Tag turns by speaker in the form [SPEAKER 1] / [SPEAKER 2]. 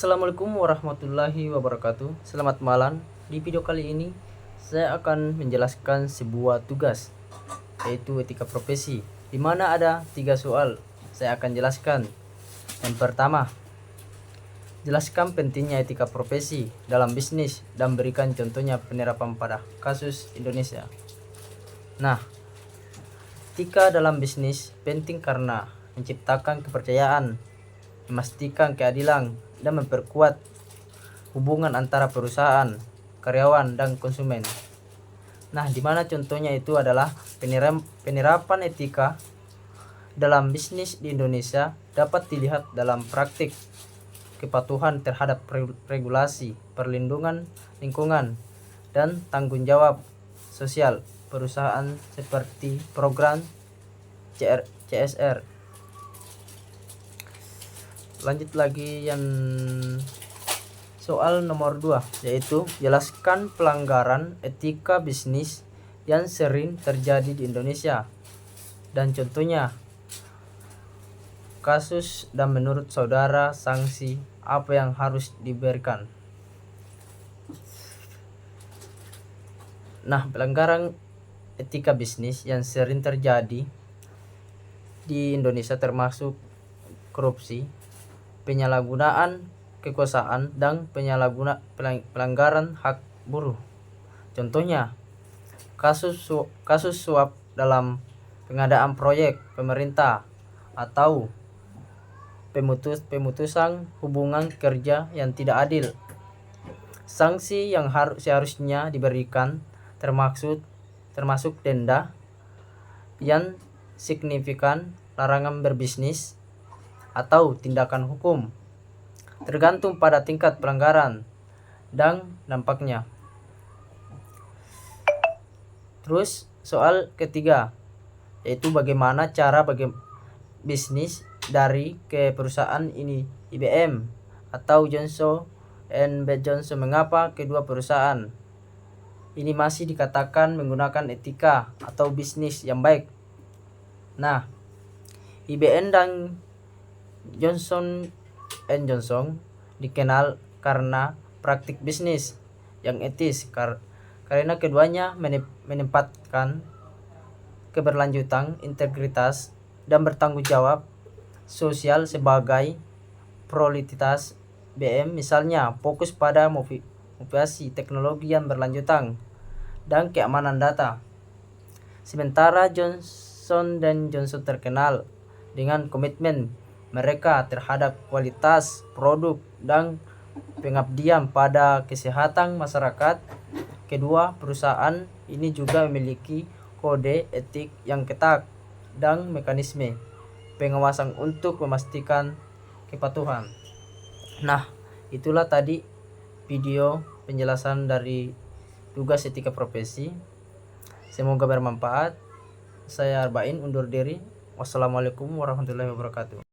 [SPEAKER 1] Assalamualaikum warahmatullahi wabarakatuh. Selamat malam. Di video kali ini saya akan menjelaskan sebuah tugas, yaitu etika profesi, di mana ada 3 soal. Saya akan jelaskan. Yang pertama, jelaskan pentingnya etika profesi dalam bisnis dan berikan contohnya penerapan pada kasus Indonesia. Nah, etika dalam bisnis penting karena menciptakan kepercayaan, memastikan keadilan, dan memperkuat hubungan antara perusahaan, karyawan, dan konsumen. Nah, di mana contohnya itu adalah penerapan etika dalam bisnis di Indonesia dapat dilihat dalam praktik kepatuhan terhadap regulasi, perlindungan lingkungan, dan tanggung jawab sosial perusahaan seperti program CSR. Lanjut lagi yang soal nomor 2, yaitu jelaskan pelanggaran etika bisnis yang sering terjadi di Indonesia dan contohnya kasus, dan menurut saudara sanksi apa yang harus diberikan. Nah, pelanggaran etika bisnis yang sering terjadi di Indonesia termasuk korupsi, penyalahgunaan kekuasaan, dan pelanggaran hak buruh. Contohnya kasus suap dalam pengadaan proyek pemerintah atau pemutusan hubungan kerja yang tidak adil. Sanksi yang seharusnya diberikan termasuk denda yang signifikan, larangan berbisnis, atau tindakan hukum, tergantung pada tingkat pelanggaran dan dampaknya. Terus soal ketiga, yaitu bagaimana cara bisnis dari ke perusahaan ini IBM atau Johnson & Johnson. Mengapa kedua perusahaan ini masih dikatakan menggunakan etika atau bisnis yang baik? Nah, IBM dan Johnson & Johnson dikenal karena praktik bisnis yang etis karena keduanya menempatkan keberlanjutan, integritas, dan bertanggung jawab sosial sebagai prioritas. BM misalnya fokus pada motivasi teknologi yang berlanjutan dan keamanan data. Sementara Johnson & Johnson terkenal dengan komitmen mereka terhadap kualitas produk dan pengabdian pada kesehatan masyarakat. Kedua perusahaan ini juga memiliki kode etik yang ketat dan mekanisme pengawasan untuk memastikan kepatuhan. Nah, itulah tadi video penjelasan dari tugas etika profesi. Semoga bermanfaat. Saya Arbain undur diri. Wassalamualaikum warahmatullahi wabarakatuh.